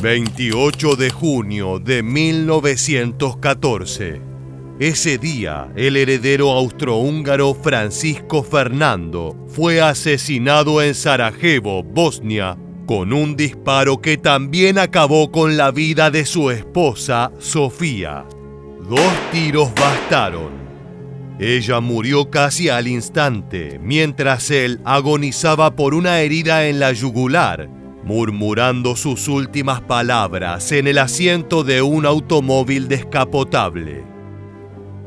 28 de junio de 1914. Ese día, el heredero austrohúngaro Francisco Fernando fue asesinado en Sarajevo, Bosnia, con un disparo que también acabó con la vida de su esposa, Sofía. 2 tiros bastaron. Ella murió casi al instante, mientras él agonizaba por una herida en la yugular, murmurando sus últimas palabras en el asiento de un automóvil descapotable.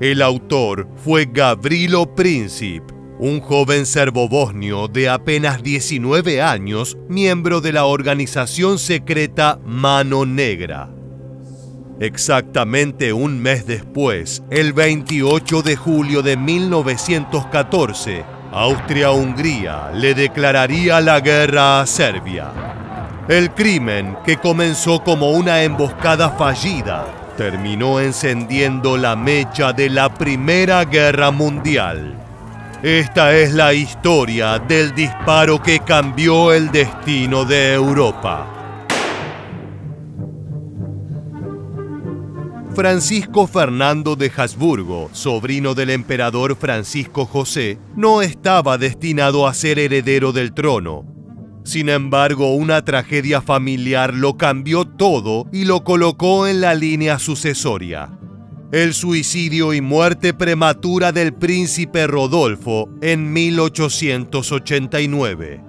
El autor fue Gavrilo Princip, un joven serbobosnio de apenas 19 años, miembro de la organización secreta Mano Negra. Exactamente un mes después, el 28 de julio de 1914, Austria-Hungría le declararía la guerra a Serbia. El crimen, que comenzó como una emboscada fallida, terminó encendiendo la mecha de la Primera Guerra Mundial. Esta es la historia del disparo que cambió el destino de Europa. Francisco Fernando de Habsburgo, sobrino del emperador Francisco José, no estaba destinado a ser heredero del trono. Sin embargo, una tragedia familiar lo cambió todo y lo colocó en la línea sucesoria. El suicidio y muerte prematura del príncipe Rodolfo en 1889.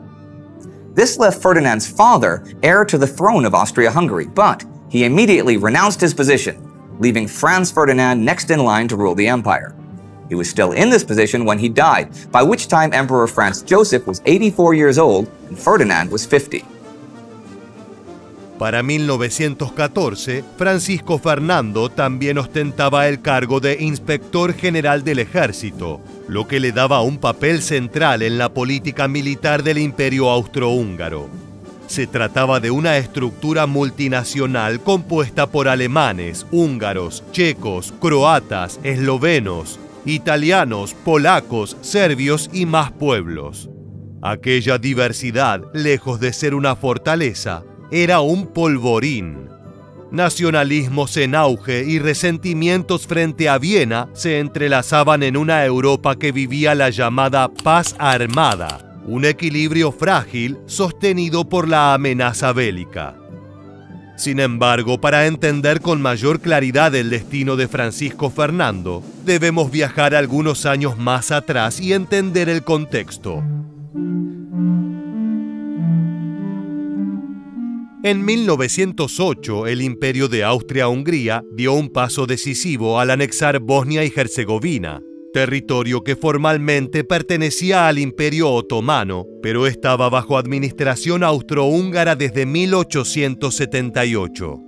This left Ferdinand's father heir to the throne of Austria-Hungary, but he immediately renounced his position, leaving Franz Ferdinand next in line to rule the empire. He was still in this position when he died, by which time Emperor Franz Joseph was 84 years old and Ferdinand was 50. Para 1914, Francisco Fernando también ostentaba el cargo de inspector general del ejército, lo que le daba un papel central en la política militar del Imperio Austrohúngaro. Se trataba de una estructura multinacional compuesta por alemanes, húngaros, checos, croatas, eslovenos, italianos, polacos, serbios y más pueblos. Aquella diversidad, lejos de ser una fortaleza, era un polvorín. Nacionalismos en auge y resentimientos frente a Viena se entrelazaban en una Europa que vivía la llamada paz armada, un equilibrio frágil sostenido por la amenaza bélica. Sin embargo, para entender con mayor claridad el destino de Francisco Fernando, debemos viajar algunos años más atrás y entender el contexto. En 1908, el Imperio de Austria-Hungría dio un paso decisivo al anexar Bosnia y Herzegovina, territorio que formalmente pertenecía al Imperio Otomano, pero estaba bajo administración austrohúngara desde 1878.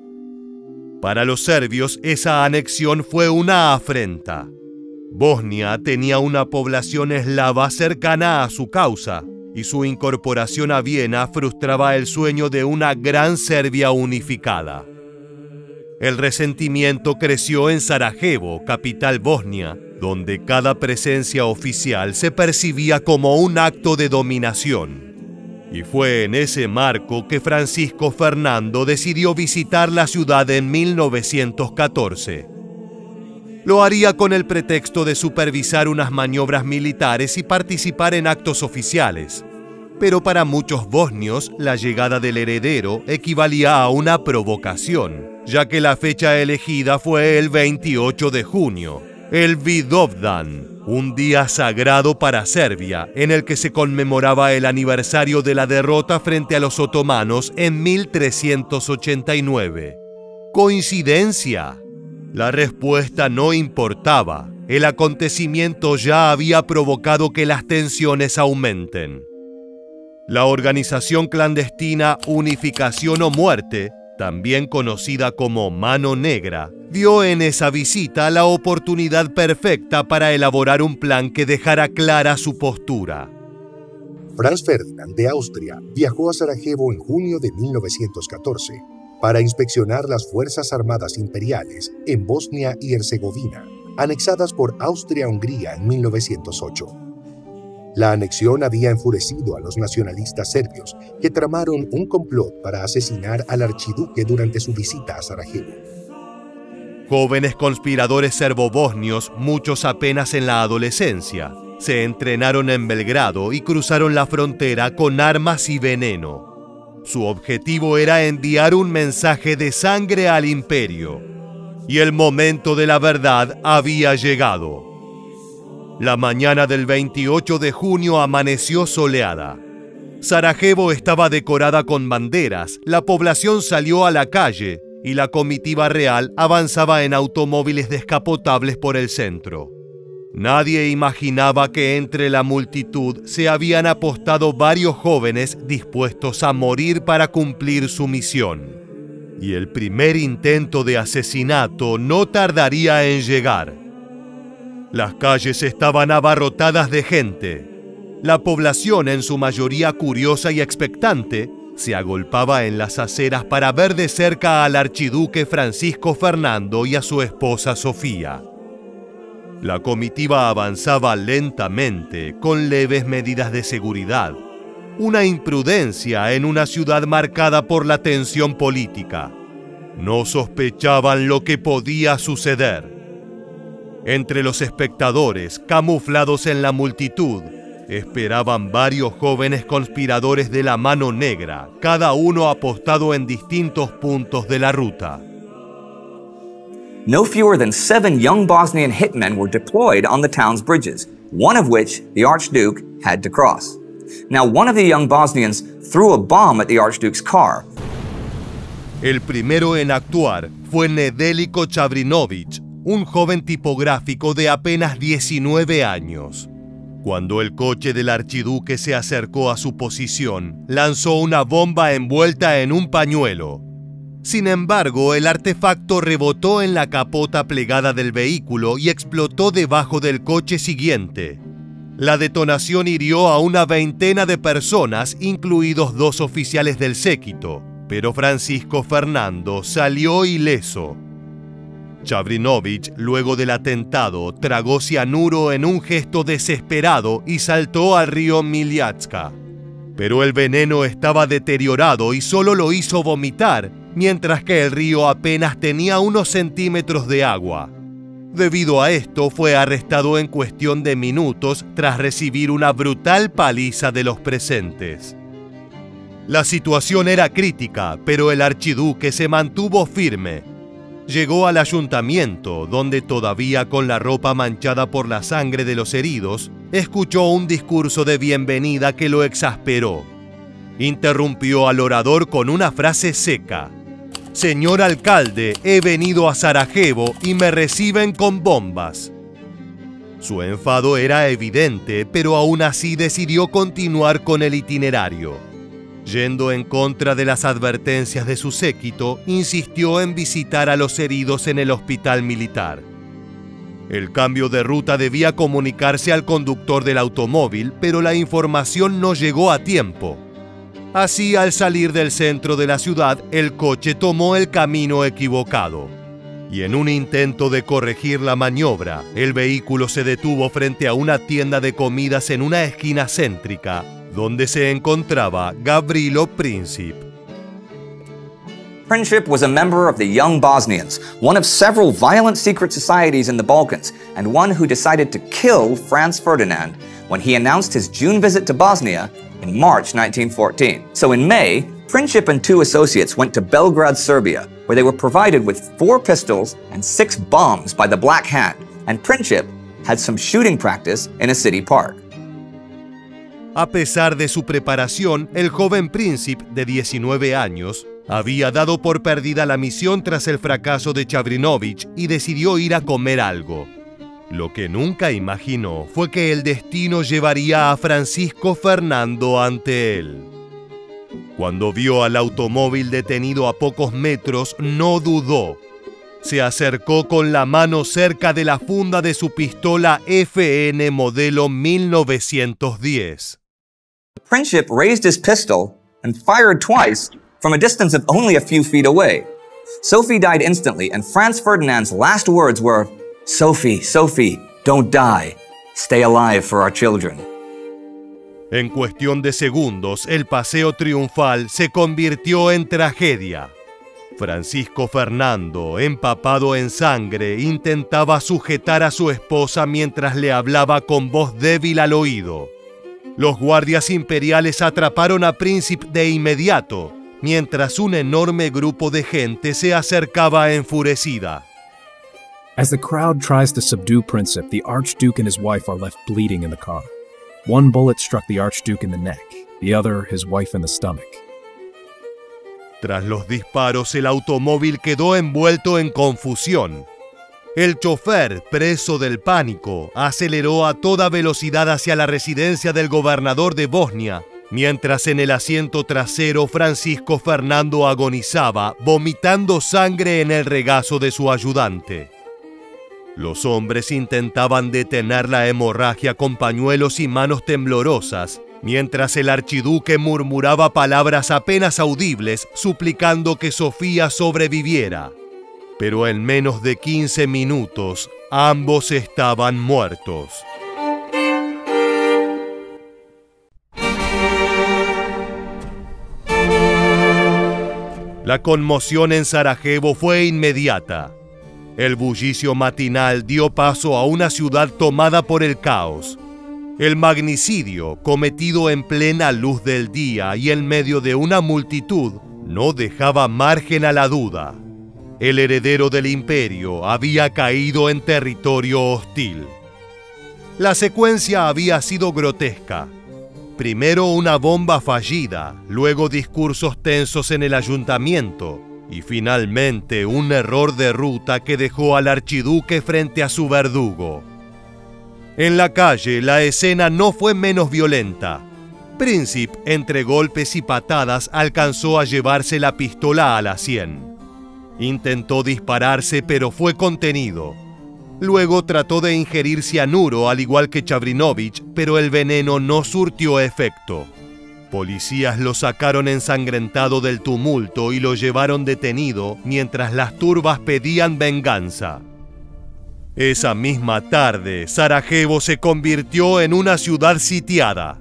Para los serbios, esa anexión fue una afrenta. Bosnia tenía una población eslava cercana a su causa, y su incorporación a Viena frustraba el sueño de una gran Serbia unificada. El resentimiento creció en Sarajevo, capital bosnia, donde cada presencia oficial se percibía como un acto de dominación. Y fue en ese marco que Francisco Fernando decidió visitar la ciudad en 1914. Lo haría con el pretexto de supervisar unas maniobras militares y participar en actos oficiales. Pero para muchos bosnios, la llegada del heredero equivalía a una provocación, ya que la fecha elegida fue el 28 de junio, el Vidovdan, un día sagrado para Serbia, en el que se conmemoraba el aniversario de la derrota frente a los otomanos en 1389. ¿Coincidencia? La respuesta no importaba. El acontecimiento ya había provocado que las tensiones aumenten. La organización clandestina Unificación o Muerte, también conocida como Mano Negra, vio en esa visita la oportunidad perfecta para elaborar un plan que dejara clara su postura. Franz Ferdinand de Austria viajó a Sarajevo en junio de 1914 para inspeccionar las Fuerzas Armadas Imperiales en Bosnia y Herzegovina, anexadas por Austria-Hungría en 1908. La anexión había enfurecido a los nacionalistas serbios, que tramaron un complot para asesinar al archiduque durante su visita a Sarajevo. Jóvenes conspiradores serbobosnios, muchos apenas en la adolescencia, se entrenaron en Belgrado y cruzaron la frontera con armas y veneno. Su objetivo era enviar un mensaje de sangre al imperio. Y el momento de la verdad había llegado. La mañana del 28 de junio amaneció soleada. Sarajevo estaba decorada con banderas, la población salió a la calle y la comitiva real avanzaba en automóviles descapotables por el centro. Nadie imaginaba que entre la multitud se habían apostado varios jóvenes dispuestos a morir para cumplir su misión. Y el primer intento de asesinato no tardaría en llegar. Las calles estaban abarrotadas de gente. La población, en su mayoría curiosa y expectante, se agolpaba en las aceras para ver de cerca al archiduque Francisco Fernando y a su esposa Sofía. La comitiva avanzaba lentamente, con leves medidas de seguridad. Una imprudencia en una ciudad marcada por la tensión política. No sospechaban lo que podía suceder. Entre los espectadores, camuflados en la multitud, esperaban varios jóvenes conspiradores de la mano negra, cada uno apostado en distintos puntos de la ruta. No fewer than 7 young Bosnian hitmen were deployed on the town's bridges, one of which the Archduke had to cross. Now, one of the young Bosnians threw a bomb at the Archduke's car. El primero en actuar fue Nedeljko Čabrinović, un joven tipográfico de apenas 19 años. Cuando el coche del archiduque se acercó a su posición, lanzó una bomba envuelta en un pañuelo. Sin embargo, el artefacto rebotó en la capota plegada del vehículo y explotó debajo del coche siguiente. La detonación hirió a una veintena de personas, incluidos 2 oficiales del séquito, pero Francisco Fernando salió ileso. Čabrinović, luego del atentado, tragó cianuro en un gesto desesperado y saltó al río Miljacka. Pero el veneno estaba deteriorado y solo lo hizo vomitar, mientras que el río apenas tenía unos centímetros de agua. Debido a esto, fue arrestado en cuestión de minutos tras recibir una brutal paliza de los presentes. La situación era crítica, pero el archiduque se mantuvo firme. Llegó al ayuntamiento, donde todavía con la ropa manchada por la sangre de los heridos, escuchó un discurso de bienvenida que lo exasperó. Interrumpió al orador con una frase seca. «Señor alcalde, he venido a Sarajevo y me reciben con bombas». Su enfado era evidente, pero aún así decidió continuar con el itinerario. Yendo en contra de las advertencias de su séquito, insistió en visitar a los heridos en el hospital militar. El cambio de ruta debía comunicarse al conductor del automóvil, pero la información no llegó a tiempo. Así, al salir del centro de la ciudad, el coche tomó el camino equivocado. Y en un intento de corregir la maniobra, el vehículo se detuvo frente a una tienda de comidas en una esquina céntrica, donde se encontraba Gavrilo Princip. Princip was a member of the Young Bosnians, one of several violent secret societies in the Balkans, and one who decided to kill Franz Ferdinand when he announced his June visit to Bosnia in March 1914. So in May, Princip and 2 associates went to Belgrade, Serbia, where they were provided with 4 pistols and 6 bombs by the Black Hand, and Princip had some shooting practice in a city park. A pesar de su preparación, el joven Princip, de 19 años, había dado por perdida la misión tras el fracaso de Čabrinović y decidió ir a comer algo. Lo que nunca imaginó fue que el destino llevaría a Francisco Fernando ante él. Cuando vio al automóvil detenido a pocos metros, no dudó. Se acercó con la mano cerca de la funda de su pistola FN modelo 1910. Princip raised his pistol and fired twice from a distance of only a few feet away. Sophie died instantly, and Franz Ferdinand's last words were, "Sophie, Sophie, don't die. Stay alive for our children." En cuestión de segundos, el paseo triunfal se convirtió en tragedia. Francisco Fernando, empapado en sangre, intentaba sujetar a su esposa mientras le hablaba con voz débil al oído. Los guardias imperiales atraparon a Príncipe de inmediato, mientras un enorme grupo de gente se acercaba enfurecida. As the crowd tries to subdue Príncipe, the Archduke and his wife are left bleeding in the car. One bullet struck the Archduke in the neck, the other his wife in the stomach. Tras los disparos, el automóvil quedó envuelto en confusión. El chofer, preso del pánico, aceleró a toda velocidad hacia la residencia del gobernador de Bosnia, mientras en el asiento trasero Francisco Fernando agonizaba, vomitando sangre en el regazo de su ayudante. Los hombres intentaban detener la hemorragia con pañuelos y manos temblorosas, mientras el archiduque murmuraba palabras apenas audibles, suplicando que Sofía sobreviviera. Pero en menos de 15 minutos, ambos estaban muertos. La conmoción en Sarajevo fue inmediata. El bullicio matinal dio paso a una ciudad tomada por el caos. El magnicidio, cometido en plena luz del día y en medio de una multitud, no dejaba margen a la duda. El heredero del imperio había caído en territorio hostil. La secuencia había sido grotesca. Primero una bomba fallida, luego discursos tensos en el ayuntamiento y finalmente un error de ruta que dejó al archiduque frente a su verdugo. En la calle, la escena no fue menos violenta. Príncipe, entre golpes y patadas, alcanzó a llevarse la pistola a la sien. Intentó dispararse, pero fue contenido. Luego trató de ingerir cianuro, al igual que Chabrinovich, pero el veneno no surtió efecto. Policías lo sacaron ensangrentado del tumulto y lo llevaron detenido mientras las turbas pedían venganza. Esa misma tarde, Sarajevo se convirtió en una ciudad sitiada.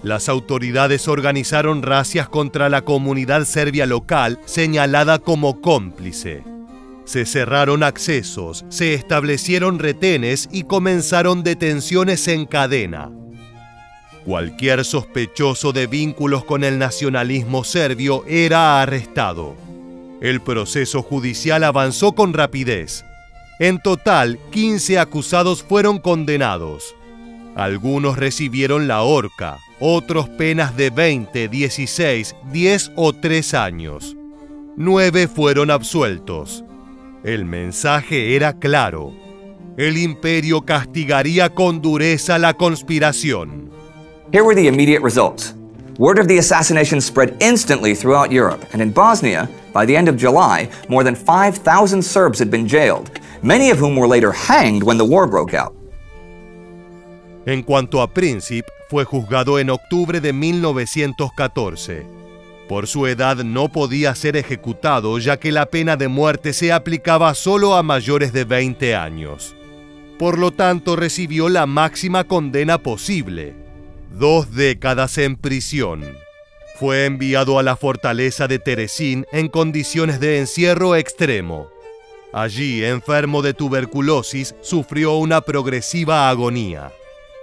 Las autoridades organizaron razias contra la comunidad serbia local, señalada como cómplice. Se cerraron accesos, se establecieron retenes y comenzaron detenciones en cadena. Cualquier sospechoso de vínculos con el nacionalismo serbio era arrestado. El proceso judicial avanzó con rapidez. En total, 15 acusados fueron condenados. Algunos recibieron la horca, otros penas de 20, 16, 10 o 3 años. 9 fueron absueltos. El mensaje era claro. El imperio castigaría con dureza la conspiración. Here were the immediate results. Word of the assassination spread instantly throughout Europe, and in Bosnia, by the end of July, more than 5,000 Serbs had been jailed, many of whom were later hanged when the war broke out. En cuanto a Príncipe, fue juzgado en octubre de 1914. Por su edad no podía ser ejecutado, ya que la pena de muerte se aplicaba solo a mayores de 20 años. Por lo tanto, recibió la máxima condena posible: 2 décadas en prisión. Fue enviado a la fortaleza de Terezín en condiciones de encierro extremo. Allí, enfermo de tuberculosis, sufrió una progresiva agonía.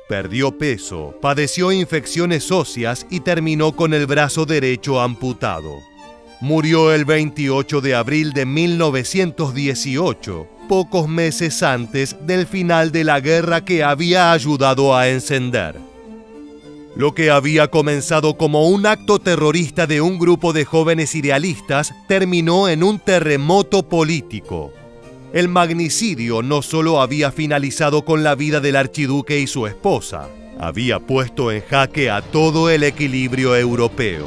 Perdió peso, padeció infecciones óseas y terminó con el brazo derecho amputado. Murió el 28 de abril de 1918, pocos meses antes del final de la guerra que había ayudado a encender. Lo que había comenzado como un acto terrorista de un grupo de jóvenes idealistas terminó en un terremoto político. El magnicidio no solo había finalizado con la vida del archiduque y su esposa, había puesto en jaque a todo el equilibrio europeo.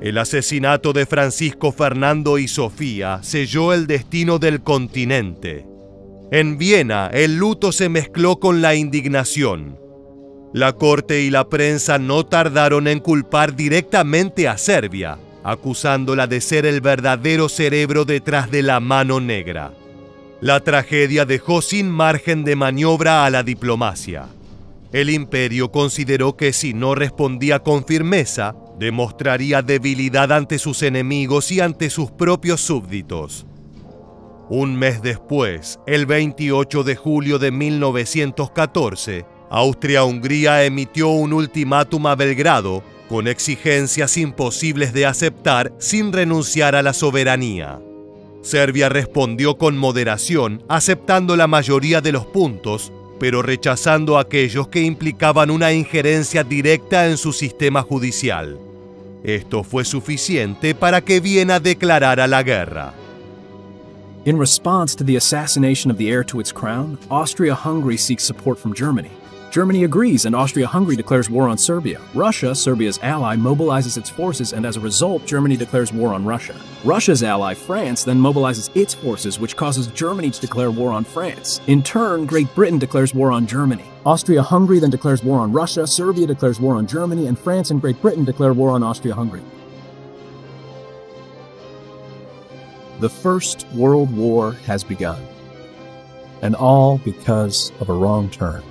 El asesinato de Francisco Fernando y Sofía selló el destino del continente. En Viena, el luto se mezcló con la indignación. La corte y la prensa no tardaron en culpar directamente a Serbia, acusándola de ser el verdadero cerebro detrás de la Mano Negra. La tragedia dejó sin margen de maniobra a la diplomacia. El imperio consideró que si no respondía con firmeza, demostraría debilidad ante sus enemigos y ante sus propios súbditos. Un mes después, el 28 de julio de 1914, Austria-Hungría emitió un ultimátum a Belgrado con exigencias imposibles de aceptar sin renunciar a la soberanía. Serbia respondió con moderación, aceptando la mayoría de los puntos, pero rechazando aquellos que implicaban una injerencia directa en su sistema judicial. Esto fue suficiente para que Viena declarara la guerra. In response to the assassination of the heir to its crown, Austria-Hungary seeks support from Germany. Germany agrees and Austria-Hungary declares war on Serbia. Russia, Serbia's ally, mobilizes its forces and as a result, Germany declares war on Russia. Russia's ally, France, then mobilizes its forces, which causes Germany to declare war on France. In turn, Great Britain declares war on Germany. Austria-Hungary then declares war on Russia, Serbia declares war on Germany, and France and Great Britain declare war on Austria-Hungary. The First World War has begun, and all because of a wrong turn.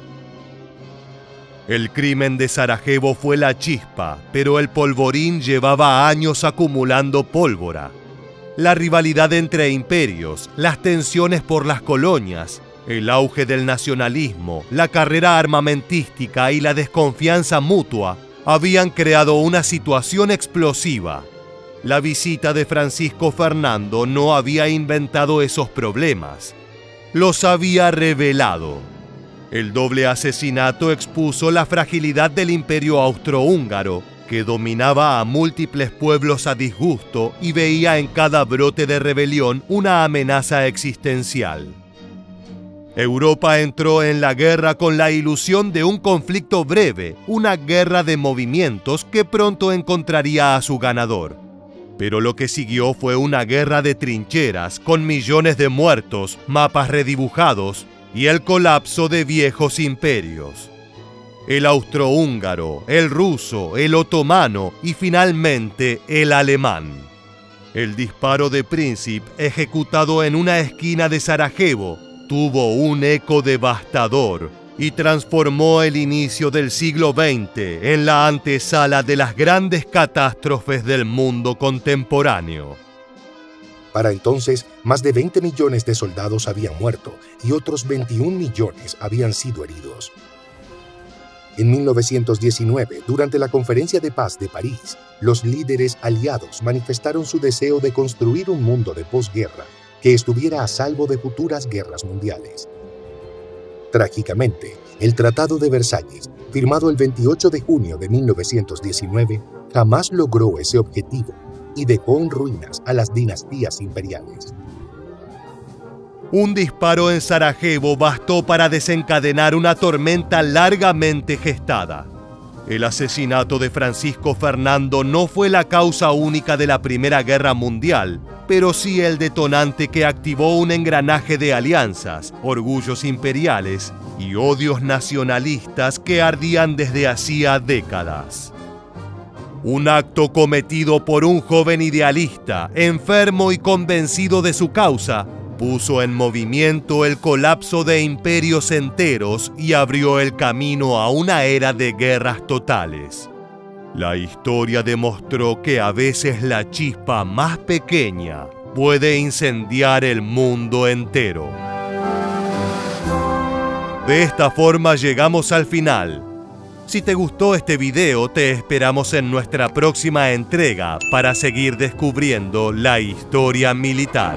El crimen de Sarajevo fue la chispa, pero el polvorín llevaba años acumulando pólvora. La rivalidad entre imperios, las tensiones por las colonias, el auge del nacionalismo, la carrera armamentística y la desconfianza mutua habían creado una situación explosiva. La visita de Francisco Fernando no había inventado esos problemas, los había revelado. El doble asesinato expuso la fragilidad del imperio austrohúngaro, que dominaba a múltiples pueblos a disgusto y veía en cada brote de rebelión una amenaza existencial. Europa entró en la guerra con la ilusión de un conflicto breve, una guerra de movimientos que pronto encontraría a su ganador. Pero lo que siguió fue una guerra de trincheras, con millones de muertos, mapas redibujados y el colapso de viejos imperios. El austrohúngaro, el ruso, el otomano y finalmente el alemán. El disparo de Princip, ejecutado en una esquina de Sarajevo, tuvo un eco devastador y transformó el inicio del siglo XX en la antesala de las grandes catástrofes del mundo contemporáneo. Para entonces, más de 20 millones de soldados habían muerto y otros 21 millones habían sido heridos. En 1919, durante la Conferencia de Paz de París, los líderes aliados manifestaron su deseo de construir un mundo de posguerra que estuviera a salvo de futuras guerras mundiales. Trágicamente, el Tratado de Versalles, firmado el 28 de junio de 1919, jamás logró ese objetivo y dejó en ruinas a las dinastías imperiales. Un disparo en Sarajevo bastó para desencadenar una tormenta largamente gestada. El asesinato de Francisco Fernando no fue la causa única de la Primera Guerra Mundial, pero sí el detonante que activó un engranaje de alianzas, orgullos imperiales y odios nacionalistas que ardían desde hacía décadas. Un acto cometido por un joven idealista, enfermo y convencido de su causa, puso en movimiento el colapso de imperios enteros y abrió el camino a una era de guerras totales. La historia demostró que a veces la chispa más pequeña puede incendiar el mundo entero. De esta forma llegamos al final. Si te gustó este video, te esperamos en nuestra próxima entrega para seguir descubriendo la historia militar.